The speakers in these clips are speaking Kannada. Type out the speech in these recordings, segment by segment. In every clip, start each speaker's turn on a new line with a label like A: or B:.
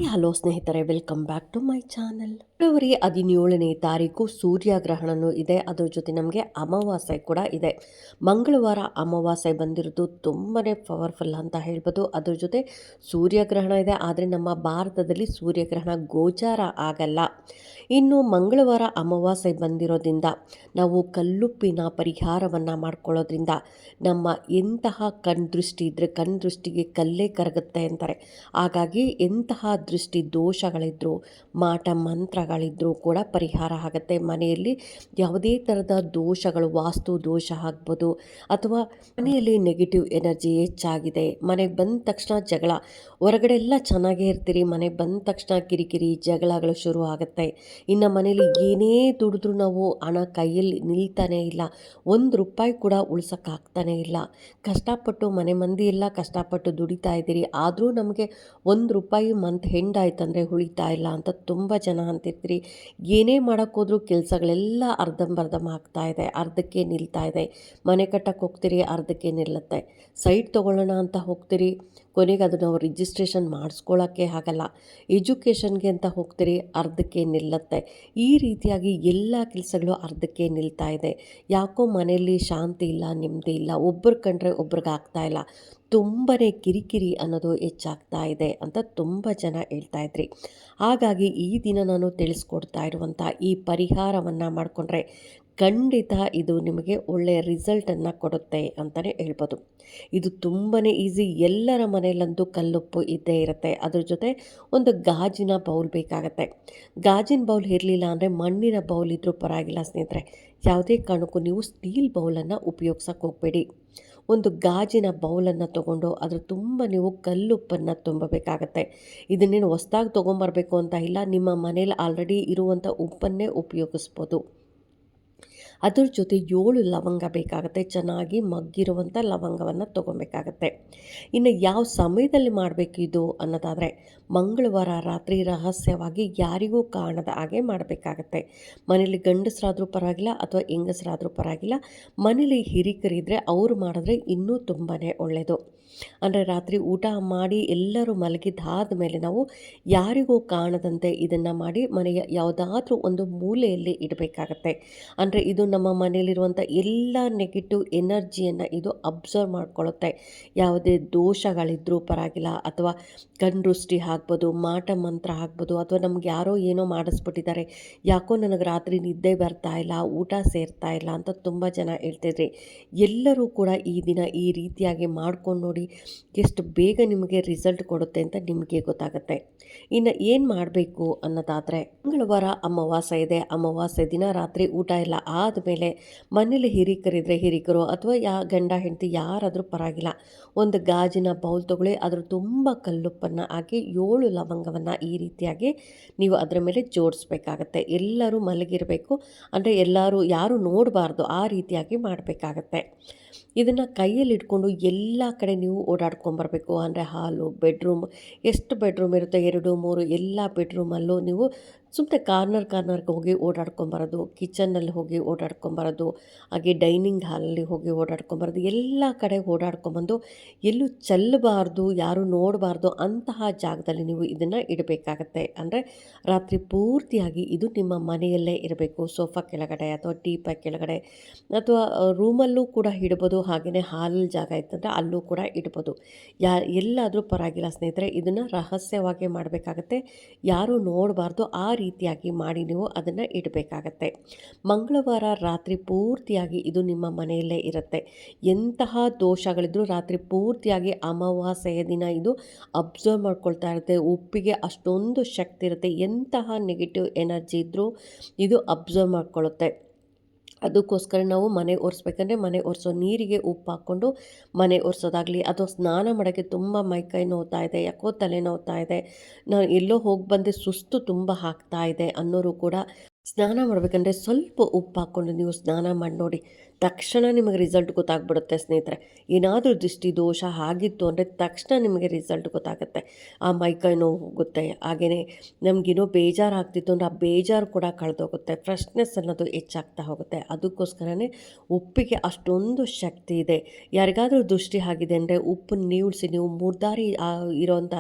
A: ಹಲೋ ಸ್ನೇಹಿತರೆ, welcome back to my channel. February 17ನೇ ತಾರೀಕು ಸೂರ್ಯಗ್ರಹಣನೂ ಇದೆ, ಅದ್ರ ಜೊತೆ ನಮಗೆ ಅಮಾವಾಸ್ಯೆ ಕೂಡ ಇದೆ. ಮಂಗಳವಾರ ಅಮಾವಾಸ್ಯೆ ಬಂದಿರೋದು ತುಂಬಾ ಪವರ್ಫುಲ್ ಅಂತ ಹೇಳ್ಬೋದು. ಅದ್ರ ಜೊತೆ ಸೂರ್ಯಗ್ರಹಣ ಇದೆ, ಆದರೆ ನಮ್ಮ ಭಾರತದಲ್ಲಿ ಸೂರ್ಯಗ್ರಹಣ ಗೋಚಾರ ಆಗಲ್ಲ. ಇನ್ನು ಮಂಗಳವಾರ ಅಮಾವಾಸ್ಯೆ ಬಂದಿರೋದ್ರಿಂದ ನಾವು ಕಲ್ಲುಪ್ಪಿನ ಪರಿಹಾರವನ್ನು ಮಾಡ್ಕೊಳ್ಳೋದ್ರಿಂದ ನಮ್ಮ ಎಂತಹ ಕಣ್ದೃಷ್ಟಿ ಇದ್ದರೆ ಕಣ್ದೃಷ್ಟಿಗೆ ಕಲ್ಲೇ ಕರಗುತ್ತೆ ಅಂತಾರೆ. ಹಾಗಾಗಿ ಎಂತಹ ದೃಷ್ಟಿ ದೋಷಗಳಿದ್ದರೂ ಮಾಟ ಮಂತ್ರಗಳಿದ್ದರೂ ಕೂಡ ಪರಿಹಾರ ಆಗುತ್ತೆ. ಮನೆಯಲ್ಲಿ ಯಾವುದೇ ಥರದ ದೋಷಗಳು, ವಾಸ್ತು ದೋಷ ಆಗ್ಬೋದು, ಅಥವಾ ಮನೆಯಲ್ಲಿ ನೆಗೆಟಿವ್ ಎನರ್ಜಿ ಹೆಚ್ಚಾಗಿದೆ, ಮನೆಗೆ ಬಂದ ತಕ್ಷಣ ಜಗಳ, ಹೊರಗಡೆ ಎಲ್ಲ ಚೆನ್ನಾಗೇ ಇರ್ತೀರಿ, ಮನೆಗೆ ಬಂದ ತಕ್ಷಣ ಕಿರಿಕಿರಿ ಜಗಳಗಳು ಶುರು ಆಗುತ್ತೆ. ಇನ್ನು ಮನೇಲಿ ಏನೇ ದುಡಿದ್ರೂ ನಾವು ಹಣ ಕೈಯಲ್ಲಿ ನಿಲ್ತಾನೇ ಇಲ್ಲ, ₹1 ಕೂಡ ಉಳ್ಸೋಕ್ಕಾಗ್ತಾನೇ ಇಲ್ಲ. ಕಷ್ಟಪಟ್ಟು ಮನೆ ಮಂದಿ ಎಲ್ಲ ಕಷ್ಟಪಟ್ಟು ದುಡಿತಾ ಇದ್ದೀರಿ, ಆದರೂ ನಮಗೆ ₹1 ಮಂತ್ ಹೆಂಡ್ ಆಯ್ತಂದರೆ ಉಳಿತಾ ಇಲ್ಲ ಅಂತ ತುಂಬ ಜನ ಅಂತಿರ್ತೀರಿ. ಏನೇ ಮಾಡೋಕ್ಕೋದ್ರೂ ಕೆಲಸಗಳೆಲ್ಲ ಅರ್ಧಂಬರ್ಧಂ ಆಗ್ತಾ ಇದೆ, ಅರ್ಧಕ್ಕೆ ನಿಲ್ತಾ ಇದೆ. ಮನೆ ಕಟ್ಟಕ್ಕೆ ಹೋಗ್ತೀರಿ, ಅರ್ಧಕ್ಕೆ ನಿಲ್ಲುತ್ತೆ. ಸೈಟ್ ತೊಗೊಳ್ಳೋಣ ಅಂತ ಹೋಗ್ತೀರಿ, ಕೊನೆಗೆ ಅದು ನಾವು ರಿಜಿಸ್ಟ್ರೇಷನ್ ಮಾಡಿಸ್ಕೊಳ್ಳೋಕ್ಕೆ ಆಗಲ್ಲ. ಎಜುಕೇಷನ್ಗೆ ಅಂತ ಹೋಗ್ತೀರಿ, ಅರ್ಧಕ್ಕೆ ನಿಲ್ಲುತ್ತೆ. ಈ ರೀತಿಯಾಗಿ ಎಲ್ಲ ಕೆಲಸಗಳು ಅರ್ಧಕ್ಕೆ ನಿಲ್ತಾ ಇದೆ. ಯಾಕೋ ಮನೆಯಲ್ಲಿ ಶಾಂತಿ ಇಲ್ಲ, ನೆಮ್ಮದಿ ಇಲ್ಲ, ಒಬ್ಬರು ಕಂಡ್ರೆ ಒಬ್ರಿಗೆ ಆಗ್ತಾ ಇಲ್ಲ, ತುಂಬಾ ಕಿರಿಕಿರಿ ಅನ್ನೋದು ಹೆಚ್ಚಾಗ್ತಾ ಇದೆ ಅಂತ ತುಂಬ ಜನ ಹೇಳ್ತಾ ಇದ್ರಿ. ಹಾಗಾಗಿ ಈ ದಿನ ನಾನು ತಿಳಿಸ್ಕೊಡ್ತಾ ಇರುವಂಥ ಈ ಪರಿಹಾರವನ್ನು ಮಾಡಿಕೊಂಡ್ರೆ ಖಂಡಿತ ಇದು ನಿಮಗೆ ಒಳ್ಳೆಯ ರಿಸಲ್ಟನ್ನು ಕೊಡುತ್ತೆ ಅಂತಲೇ ಹೇಳ್ಬೋದು. ಇದು ತುಂಬಾ ಈಸಿ, ಎಲ್ಲರ ಮನೆಯಲ್ಲಂತೂ ಕಲ್ಲುಪ್ಪು ಇದ್ದೇ ಇರುತ್ತೆ. ಅದ್ರ ಜೊತೆ ಒಂದು ಗಾಜಿನ ಬೌಲ್ ಬೇಕಾಗತ್ತೆ. ಗಾಜಿನ ಬೌಲ್ ಇರಲಿಲ್ಲ ಅಂದರೆ ಮಣ್ಣಿನ ಬೌಲ್ ಇದ್ದರೂ ಪರವಾಗಿಲ್ಲ ಸ್ನೇಹಿತರೆ, ಯಾವುದೇ ಕಾರಣಕ್ಕೂ ನೀವು ಸ್ಟೀಲ್ ಬೌಲನ್ನು ಉಪಯೋಗಿಸೋಕೆ ಹೋಗಬೇಡಿ. ಒಂದು ಗಾಜಿನ ಬೌಲನ್ನು ತೊಗೊಂಡು ಅದ್ರ ತುಂಬ ನೀವು ಕಲ್ಲುಪ್ಪನ್ನು ತುಂಬಬೇಕಾಗತ್ತೆ. ಇದನ್ನೇನು ಹೊಸ್ದಾಗಿ ತೊಗೊಂಬರ್ಬೇಕು ಅಂತ ಇಲ್ಲ, ನಿಮ್ಮ ಮನೇಲಿ ಆಲ್ರೆಡಿ ಇರುವಂಥ ಉಪ್ಪನ್ನೇ ಉಪಯೋಗಿಸ್ಬೋದು. ಅದ್ರ ಜೊತೆ 7 ಲವಂಗ ಬೇಕಾಗುತ್ತೆ, ಚೆನ್ನಾಗಿ ಮಗ್ಗಿರುವಂಥ ಲವಂಗವನ್ನು ತೊಗೊಬೇಕಾಗತ್ತೆ. ಇನ್ನು ಯಾವ ಸಮಯದಲ್ಲಿ ಮಾಡಬೇಕು ಇದು ಅನ್ನೋದಾದರೆ, ಮಂಗಳವಾರ ರಾತ್ರಿ ರಹಸ್ಯವಾಗಿ ಯಾರಿಗೂ ಕಾಣದ ಹಾಗೆ ಮಾಡಬೇಕಾಗತ್ತೆ. ಮನೇಲಿ ಗಂಡಸರಾದರೂ ಪರವಾಗಿಲ್ಲ ಅಥವಾ ಹೆಂಗಸರಾದರೂ ಪರವಾಗಿಲ್ಲ, ಮನೇಲಿ ಹಿರಿಕರಿದ್ದರೆ ಅವರು ಮಾಡಿದ್ರೆ ಇನ್ನೂ ತುಂಬಾ ಒಳ್ಳೆಯದು. ಅಂದರೆ ರಾತ್ರಿ ಊಟ ಮಾಡಿ ಎಲ್ಲರೂ ಮಲಗಿದ್ದಾದ ಮೇಲೆ ನಾವು ಯಾರಿಗೂ ಕಾಣದಂತೆ ಇದನ್ನು ಮಾಡಿ ಮನೆಯ ಯಾವುದಾದ್ರೂ ಒಂದು ಮೂಲೆಯಲ್ಲಿ ಇಡಬೇಕಾಗತ್ತೆ. ಅಂದರೆ ಇದು ನಮ್ಮ ಮನೆಯಲ್ಲಿರುವಂಥ ಎಲ್ಲ ನೆಗೆಟಿವ್ ಎನರ್ಜಿಯನ್ನು ಇದು ಅಬ್ಸರ್ವ್ ಮಾಡ್ಕೊಳ್ಳುತ್ತೆ. ಯಾವುದೇ ದೋಷಗಳಿದ್ರೂ ಪರವಾಗಿಲ್ಲ, ಅಥವಾ ಕಣ್ದೃಷ್ಟಿ ಆಗ್ಬೋದು, ಮಾಟ ಮಂತ್ರ ಆಗ್ಬೋದು, ಅಥವಾ ನಮ್ಗೆ ಯಾರೋ ಏನೋ ಮಾಡಿಸ್ಬಿಟ್ಟಿದ್ದಾರೆ, ಯಾಕೋ ನನಗೆ ರಾತ್ರಿ ನಿದ್ದೆ ಬರ್ತಾ ಇಲ್ಲ, ಊಟ ಸೇರ್ತಾ ಇಲ್ಲ ಅಂತ ತುಂಬ ಜನ ಹೇಳ್ತಿದ್ರಿ. ಎಲ್ಲರೂ ಕೂಡ ಈ ದಿನ ಈ ರೀತಿಯಾಗಿ ಮಾಡ್ಕೊಂಡು ನೋಡಿ, ಎಷ್ಟು ಬೇಗ ನಿಮಗೆ ರಿಸಲ್ಟ್ ಕೊಡುತ್ತೆ ಅಂತ ನಿಮಗೆ ಗೊತ್ತಾಗುತ್ತೆ. ಇನ್ನು ಏನು ಮಾಡಬೇಕು ಅನ್ನೋದಾದರೆ, ಮಂಗಳವಾರ ಅಮಾವಾಸ್ಯೆ ಇದೆ. ಅಮಾವಾಸ್ಯೆ ದಿನ ರಾತ್ರಿ ಊಟ ಎಲ್ಲ ಆದಮೇಲೆ ಮನೇಲಿ ಹಿರಿಕರಿದ್ದರೆ ಹಿರಿಕರು ಅಥವಾ ಗಂಡ ಹೆಂಡತಿ ಯಾರಾದರೂ ಪರವಾಗಿಲ್ಲ, ಒಂದು ಗಾಜಿನ ಬೌಲ್ ತೊಗೊಳ್ಳಿ, ಅದ್ರ ತುಂಬ ಕಲ್ಲುಪ್ಪನ್ನು ಹಾಕಿ 7 ಲವಂಗವನ್ನು ಈ ರೀತಿಯಾಗಿ ನೀವು ಅದರ ಮೇಲೆ ಜೋಡಿಸ್ಬೇಕಾಗತ್ತೆ. ಎಲ್ಲರೂ ಮಲಗಿರಬೇಕು, ಅಂದರೆ ಎಲ್ಲರೂ ಯಾರು ನೋಡಬಾರ್ದು, ಆ ರೀತಿಯಾಗಿ ಮಾಡಬೇಕಾಗತ್ತೆ. ಇದನ್ನು ಕೈಯಲ್ಲಿ ಇಟ್ಕೊಂಡು ಎಲ್ಲ ಕಡೆ ನೀವು ಓಡಾಡ್ಕೊಂಬರ್ಬೇಕು. ಅಂದರೆ ಹಾಲು, ಬೆಡ್ರೂಮ್, ಎಷ್ಟು ಬೆಡ್ರೂಮ್ ಇರುತ್ತೆ 2, 3 ಎಲ್ಲ ಬೆಡ್ರೂಮಲ್ಲೂ ನೀವು ಸುಮ್ಮನೆ ಕಾರ್ನರ್ಗೆ ಹೋಗಿ ಓಡಾಡ್ಕೊಂಬರೋದು, ಕಿಚನ್ನಲ್ಲಿ ಹೋಗಿ ಓಡಾಡ್ಕೊಂಬರೋದು, ಹಾಗೆ ಡೈನಿಂಗ್ ಹಾಲಲ್ಲಿ ಹೋಗಿ ಓಡಾಡ್ಕೊಂಬರೋದು, ಎಲ್ಲ ಕಡೆ ಓಡಾಡ್ಕೊಂಬಂದು ಎಲ್ಲೂ ಚೆಲ್ಲಬಾರ್ದು, ಯಾರೂ ನೋಡಬಾರ್ದು ಅಂತಹ ಜಾಗದಲ್ಲಿ ನೀವು ಇದನ್ನು ಇಡಬೇಕಾಗತ್ತೆ. ಅಂದರೆ ರಾತ್ರಿ ಪೂರ್ತಿಯಾಗಿ ಇದು ನಿಮ್ಮ ಮನೆಯಲ್ಲೇ ಇರಬೇಕು. ಸೋಫಾ ಕೆಳಗಡೆ ಅಥವಾ ಟೀಪಾಯ್ ಕೆಳಗಡೆ ಅಥವಾ ರೂಮಲ್ಲೂ ಕೂಡ ಇಡ್ಬೋದು. ಹಾಗೆಯೇ ಹಾಲಲ್ಲಿ ಜಾಗ ಇತ್ತಂದರೆ ಅಲ್ಲೂ ಕೂಡ ಇಡ್ಬೋದು. ಎಲ್ಲಾದರೂ ಪರವಾಗಿಲ್ಲ ಸ್ನೇಹಿತರೆ, ಇದನ್ನು ರಹಸ್ಯವಾಗಿ ಮಾಡಬೇಕಾಗತ್ತೆ, ಯಾರೂ ನೋಡಬಾರ್ದು. ಆ ರೀತಿಯಾಗಿ ಮಾಡಿ ನೀವು ಅದನ್ನು ಇಡಬೇಕಾಗತ್ತೆ. ಮಂಗಳವಾರ ರಾತ್ರಿ ಪೂರ್ತಿಯಾಗಿ ಇದು ನಿಮ್ಮ ಮನೆಯಲ್ಲೇ ಇರುತ್ತೆ. ಎಂತಹ ದೋಷಗಳಿದ್ರೂ ರಾತ್ರಿ ಪೂರ್ತಿಯಾಗಿ ಅಮಾವಾಸ್ಯೆಯ ದಿನ ಇದು ಅಬ್ಸರ್ವ್ ಮಾಡ್ಕೊಳ್ತಾ ಇರುತ್ತೆ. ಉಪ್ಪಿಗೆ ಅಷ್ಟೊಂದು ಶಕ್ತಿ ಇರುತ್ತೆ, ಎಂತಹ ನೆಗೆಟಿವ್ ಎನರ್ಜಿ ಇದ್ದರೂ ಇದು ಅಬ್ಸರ್ವ್ ಮಾಡ್ಕೊಳ್ಳುತ್ತೆ. ಅದಕ್ಕೋಸ್ಕರ ನಾವು ಮನೆ ಒರೆಸ್ಬೇಕಂದ್ರೆ ಮನೆ ಒರೆಸೋ ನೀರಿಗೆ ಉಪ್ಪು ಹಾಕ್ಕೊಂಡು ಮನೆ ಒರೆಸೋದಾಗಲಿ, ಅಥವಾ ಸ್ನಾನ ಮಾಡೋಕ್ಕೆ ತುಂಬ ಮೈಕೈ ನೋವ್ತಾ ಇದೆ, ಯಾಕೋ ತಲೆ ನೋವ್ತಾ ಇದೆ, ನಾನು ಎಲ್ಲೋ ಹೋಗಿ ಬಂದೆ ಸುಸ್ತು ತುಂಬ ಆಗ್ತಾ ಇದೆ ಅನ್ನೋರು ಕೂಡ ಸ್ನಾನ ಮಾಡಬೇಕಂದ್ರೆ ಸ್ವಲ್ಪ ಉಪ್ಪು ಹಾಕ್ಕೊಂಡು ನೀವು ಸ್ನಾನ ಮಾಡಿ ನೋಡಿ, ತಕ್ಷಣ ನಿಮಗೆ ರಿಸಲ್ಟ್ ಗೊತ್ತಾಗ್ಬಿಡುತ್ತೆ ಸ್ನೇಹಿತರೆ. ಏನಾದರೂ ದೃಷ್ಟಿ ದೋಷ ಆಗಿತ್ತು ಅಂದರೆ ತಕ್ಷಣ ನಿಮಗೆ ರಿಸಲ್ಟ್ ಗೊತ್ತಾಗುತ್ತೆ. ಆ ಮೈಕೈ ನೋವು ಹೋಗುತ್ತೆ. ಹಾಗೆಯೇ ನಮಗೇನೋ ಬೇಜಾರಾಗ್ತಿತ್ತು ಅಂದರೆ ಆ ಬೇಜಾರು ಕೂಡ ಕಳೆದೋಗುತ್ತೆ. ಫ್ರೆಶ್ನೆಸ್ ಅನ್ನೋದು ಹೆಚ್ಚಾಗ್ತಾ ಹೋಗುತ್ತೆ. ಅದಕ್ಕೋಸ್ಕರನೇ ಉಪ್ಪಿಗೆ ಅಷ್ಟೊಂದು ಶಕ್ತಿ ಇದೆ. ಯಾರಿಗಾದರೂ ದೃಷ್ಟಿ ಆಗಿದೆ ಅಂದರೆ ಉಪ್ಪನ್ನು ನೀವುಳಿಸಿ ನೀವು ಮೂರ್ದಾರಿ ಇರೋವಂಥ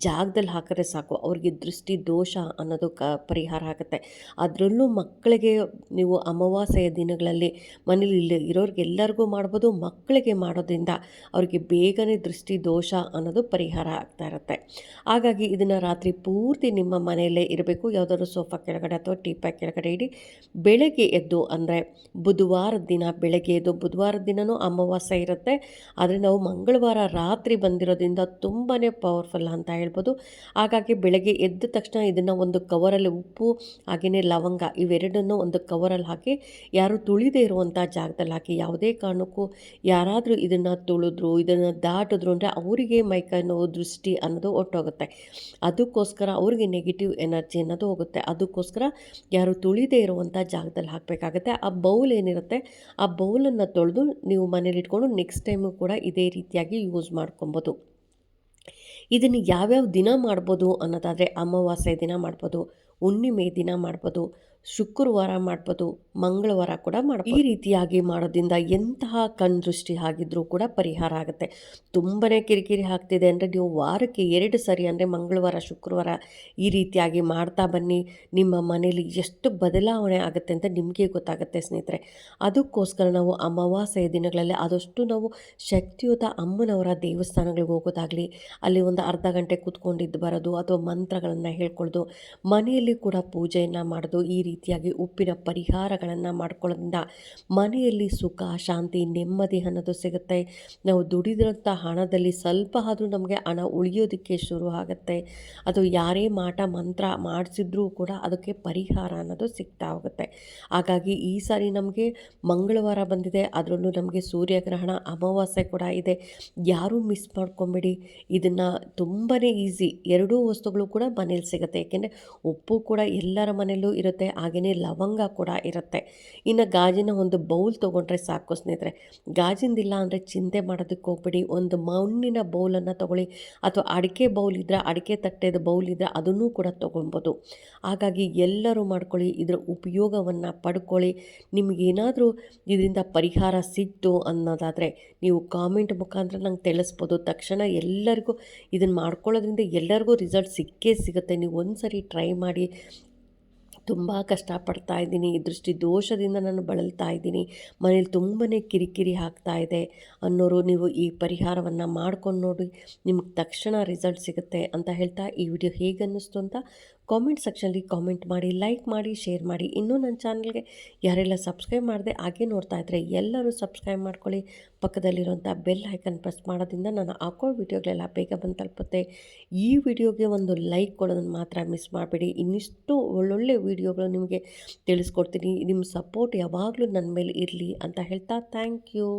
A: ಜಾಗದಲ್ಲಿ ಹಾಕಿದ್ರೆ ಸಾಕು, ಅವ್ರಿಗೆ ದೃಷ್ಟಿ ದೋಷ ಅನ್ನೋದು ಪರಿಹಾರ ಆಗುತ್ತೆ. ಅದರಲ್ಲೂ ಮಕ್ಕಳಿಗೆ ನೀವು ಅಮಾವಾಸ್ಯೆಯ ದಿನಗಳಲ್ಲಿ ಮನೇಲಿ ಇರೋರಿಗೆಲ್ಲರಿಗೂ ಮಾಡ್ಬೋದು. ಮಕ್ಕಳಿಗೆ ಮಾಡೋದ್ರಿಂದ ಅವ್ರಿಗೆ ಬೇಗನೆ ದೃಷ್ಟಿ ದೋಷ ಅನ್ನೋದು ಪರಿಹಾರ ಆಗ್ತಾ ಇರುತ್ತೆ. ಹಾಗಾಗಿ ಇದನ್ನು ರಾತ್ರಿ ಪೂರ್ತಿ ನಿಮ್ಮ ಮನೆಯಲ್ಲೇ ಇರಬೇಕು. ಯಾವುದಾದ್ರು ಸೋಫಾ ಕೆಳಗಡೆ ಅಥವಾ ಟೀಪಾಯ್ ಕೆಳಗಡೆ ಇಡಿ. ಬೆಳಗ್ಗೆ ಎದ್ದು ಅಂದರೆ ಬುಧವಾರದ ದಿನ ಬೆಳಗ್ಗೆ ಎದ್ದು, ಬುಧವಾರದ ದಿನವೂ ಅಮಾವಾಸ್ಯೆ ಇರುತ್ತೆ, ಆದರೆ ನಾವು ಮಂಗಳವಾರ ರಾತ್ರಿ ಬಂದಿರೋದ್ರಿಂದ ತುಂಬಾ ಪವರ್ಫುಲ್ ಅಂತ ಹೇಳ್ಬೋದು. ಹಾಗಾಗಿ ಬೆಳಗ್ಗೆ ಎದ್ದ ತಕ್ಷಣ ಇದನ್ನು ಒಂದು ಕವರಲ್ಲಿ ಉಪ್ಪು ಹಾಗೆಯೇ ಲವಂಗ ಇವೆರಡನ್ನು ಒಂದು ಕವರಲ್ಲಿ ಹಾಕಿ ಯಾರು ತುಳಿದೇ ಇರುವಂಥ ಜಾಗದಲ್ಲಿ ಹಾಕಿ. ಯಾವುದೇ ಕಾರಣಕ್ಕೂ ಯಾರಾದರೂ ಇದನ್ನು ತುಳಿದ್ರು, ಇದನ್ನು ದಾಟಿದ್ರು ಅಂದರೆ ಅವರಿಗೆ ಮೈಕೈ ನೋವು ದೃಷ್ಟಿ ಅನ್ನೋದು ಹೊಟ್ಟೋಗುತ್ತೆ. ಅದಕ್ಕೋಸ್ಕರ ಅವ್ರಿಗೆ ನೆಗೆಟಿವ್ ಎನರ್ಜಿ ಅನ್ನೋದು ಹೋಗುತ್ತೆ. ಅದಕ್ಕೋಸ್ಕರ ಯಾರು ತುಳಿದೇ ಇರುವಂಥ ಜಾಗದಲ್ಲಿ ಹಾಕಬೇಕಾಗುತ್ತೆ. ಆ ಬೌಲ್ ಏನಿರುತ್ತೆ ಆ ಬೌಲನ್ನು ತೊಳೆದು ನೀವು ಮನೇಲಿ ಇಟ್ಕೊಂಡು ನೆಕ್ಸ್ಟ್ ಟೈಮು ಕೂಡ ಇದೇ ರೀತಿಯಾಗಿ ಯೂಸ್ ಮಾಡ್ಕೊಬೋದು. ಇದನ್ನು ಯಾವ್ಯಾವ ದಿನ ಮಾಡ್ಬೋದು ಅನ್ನೋದಾದರೆ ಅಮಾವಾಸ್ಯೆ ದಿನ ಮಾಡ್ಬೋದು, ಹುಣ್ಣಿಮೆ ದಿನ ಮಾಡ್ಬೋದು, ಶುಕ್ರವಾರ ಮಾಡ್ಬೋದು, ಮಂಗಳವಾರ ಕೂಡ ಮಾಡ್ಬೋದು. ಈ ರೀತಿಯಾಗಿ ಮಾಡೋದ್ರಿಂದ ಎಂತಹ ಕಣ್ಣು ದೃಷ್ಟಿ ಆಗಿದ್ರೂ ಕೂಡ ಪರಿಹಾರ ಆಗುತ್ತೆ. ತುಂಬಾ ಕಿರಿಕಿರಿ ಆಗ್ತಿದೆ ಅಂದರೆ ನೀವು ವಾರಕ್ಕೆ 2 ಸರಿ ಅಂದರೆ ಮಂಗಳವಾರ ಶುಕ್ರವಾರ ಈ ರೀತಿಯಾಗಿ ಮಾಡ್ತಾ ಬನ್ನಿ. ನಿಮ್ಮ ಮನೇಲಿ ಎಷ್ಟು ಬದಲಾವಣೆ ಆಗುತ್ತೆ ಅಂತ ನಿಮಗೆ ಗೊತ್ತಾಗುತ್ತೆ ಸ್ನೇಹಿತರೆ. ಅದಕ್ಕೋಸ್ಕರ ನಾವು ಅಮಾವಾಸ್ಯೆಯ ದಿನಗಳಲ್ಲಿ ಆದಷ್ಟು ನಾವು ಶಕ್ತಿಯುತ ಅಮ್ಮನವರ ದೇವಸ್ಥಾನಗಳಿಗೆ ಹೋಗೋದಾಗಲಿ, ಅಲ್ಲಿ ಒಂದು ಅರ್ಧ ಗಂಟೆ ಕೂತ್ಕೊಂಡಿದ್ದು ಬರೋದು ಅಥವಾ ಮಂತ್ರಗಳನ್ನು ಹೇಳ್ಕೊಳ್ಳೋದು, ಮನೆಯಲ್ಲಿ ಕೂಡ ಪೂಜೆಯನ್ನು ಮಾಡೋದು, ಈ ರೀತಿಯಾಗಿ ಉಪ್ಪಿನ ಪರಿಹಾರಗಳನ್ನು ಮಾಡ್ಕೊಳ್ಳೋದ್ರಿಂದ ಮನೆಯಲ್ಲಿ ಸುಖ ಶಾಂತಿ ನೆಮ್ಮದಿ ಅನ್ನೋದು ಸಿಗುತ್ತೆ. ನಾವು ದುಡಿದಿರೋಂಥ ಹಣದಲ್ಲಿ ಸ್ವಲ್ಪ ಆದರೂ ನಮಗೆ ಹಣ ಉಳಿಯೋದಕ್ಕೆ ಶುರು ಆಗುತ್ತೆ. ಅದು ಯಾರೇ ಮಾಟ ಮಂತ್ರ ಮಾಡಿಸಿದ್ರೂ ಕೂಡ ಅದಕ್ಕೆ ಪರಿಹಾರ ಅನ್ನೋದು ಸಿಗ್ತಾ ಹೋಗುತ್ತೆ. ಹಾಗಾಗಿ ಈ ಸಾರಿ ನಮಗೆ ಮಂಗಳವಾರ ಬಂದಿದೆ, ಅದರಲ್ಲೂ ನಮಗೆ ಸೂರ್ಯಗ್ರಹಣ ಅಮಾವಾಸ್ಯೆ ಕೂಡ ಇದೆ. ಯಾರೂ ಮಿಸ್ ಮಾಡ್ಕೊಬೇಡಿ. ಇದನ್ನು ತುಂಬಾ ಈಸಿ, ಎರಡೂ ವಸ್ತುಗಳು ಕೂಡ ಮನೇಲಿ ಸಿಗುತ್ತೆ. ಏಕೆಂದರೆ ಉಪ್ಪು ಕೂಡ ಎಲ್ಲರ ಮನೆಯಲ್ಲೂ ಇರುತ್ತೆ, ಹಾಗೆಯೇ ಲವಂಗ ಕೂಡ ಇರುತ್ತೆ. ಇನ್ನು ಗಾಜಿನ ಒಂದು ಬೌಲ್ ತೊಗೊಂಡ್ರೆ ಸಾಕು ಸ್ನೇಹಿತರೆ. ಗಾಜಿಂದಿಲ್ಲ ಅಂದರೆ ಚಿಂತೆ ಮಾಡೋದಕ್ಕೆ ಹೋಗ್ಬೇಡಿ. ಒಂದು ಮಣ್ಣಿನ ಬೌಲನ್ನು ತೊಗೊಳ್ಳಿ, ಅಥವಾ ಅಡಿಕೆ ಬೌಲ್ ಇದ್ದರೆ ಅಡಿಕೆ ತಟ್ಟೆದ ಬೌಲ್ ಇದ್ದರೆ ಅದನ್ನು ಕೂಡ ತೊಗೊಬೋದು. ಹಾಗಾಗಿ ಎಲ್ಲರೂ ಮಾಡ್ಕೊಳ್ಳಿ, ಇದರ ಉಪಯೋಗವನ್ನು ಪಡ್ಕೊಳ್ಳಿ. ನಿಮಗೇನಾದರೂ ಇದರಿಂದ ಪರಿಹಾರ ಸಿಕ್ತು ಅನ್ನೋದಾದರೆ ನೀವು ಕಾಮೆಂಟ್ ಮುಖಾಂತರ ನಂಗೆ ತಿಳಿಸ್ಬೋದು. ತಕ್ಷಣ ಎಲ್ಲರಿಗೂ ಇದನ್ನು ಮಾಡ್ಕೊಳ್ಳೋದ್ರಿಂದ ಎಲ್ಲರಿಗೂ ರಿಸಲ್ಟ್ ಸಿಕ್ಕೇ ಸಿಗುತ್ತೆ. ನೀವು ಒಂದು ಸರಿ ಟ್ರೈ ಮಾಡಿ. ತುಂಬ ಕಷ್ಟಪಡ್ತಾ ಇದ್ದೀನಿ, ದೃಷ್ಟಿ ದೋಷದಿಂದ ನಾನು ಬಳಲ್ತಾ ಇದ್ದೀನಿ, ಮನೇಲಿ ತುಂಬಾ ಕಿರಿಕಿರಿ ಆಗ್ತಾ ಇದೆ ಅನ್ನೋರು ನೀವು ಈ ಪರಿಹಾರವನ್ನು ಮಾಡ್ಕೊಂಡು ನೋಡಿ, ನಿಮಗೆ ತಕ್ಷಣ ರಿಸಲ್ಟ್ ಸಿಗುತ್ತೆ ಅಂತ ಹೇಳ್ತಾ ಈ ವಿಡಿಯೋ ಹೇಗೆ ಅನ್ನಿಸ್ತು ಅಂತ ಕಾಮೆಂಟ್ ಸೆಕ್ಷನಲ್ಲಿ ಕಾಮೆಂಟ್ ಮಾಡಿ, ಲೈಕ್ ಮಾಡಿ, ಶೇರ್ ಮಾಡಿ. ಇನ್ನೂ ನನ್ನ ಚಾನಲ್ಗೆ ಯಾರೆಲ್ಲ ಸಬ್ಸ್ಕ್ರೈಬ್ ಮಾಡಿದೆ ಹಾಗೆ ನೋಡ್ತಾ ಇದ್ದರೆ ಎಲ್ಲರೂ ಸಬ್ಸ್ಕ್ರೈಬ್ ಮಾಡ್ಕೊಳ್ಳಿ. ಪಕ್ಕದಲ್ಲಿರುವಂಥ ಬೆಲ್ ಐಕನ್ ಪ್ರೆಸ್ ಮಾಡೋದ್ರಿಂದ ನಾನು ಹಾಕೋ ವಿಡಿಯೋಗಳೆಲ್ಲ ಬೇಗ ಬಂದು ತಲುಪುತ್ತೆ. ಈ ವಿಡಿಯೋಗೆ ಒಂದು ಲೈಕ್ ಕೊಡೋದನ್ನು ಮಾತ್ರ ಮಿಸ್ ಮಾಡಬೇಡಿ. ಇನ್ನಿಷ್ಟು ಒಳ್ಳೊಳ್ಳೆ ವಿಡಿಯೋಗಳು ನಿಮಗೆ ತಿಳಿಸ್ಕೊಡ್ತೀನಿ. ನಿಮ್ಮ ಸಪೋರ್ಟ್ ಯಾವಾಗಲೂ ನನ್ನ ಮೇಲೆ ಇರಲಿ ಅಂತ ಹೇಳ್ತಾ ಥ್ಯಾಂಕ್ ಯು.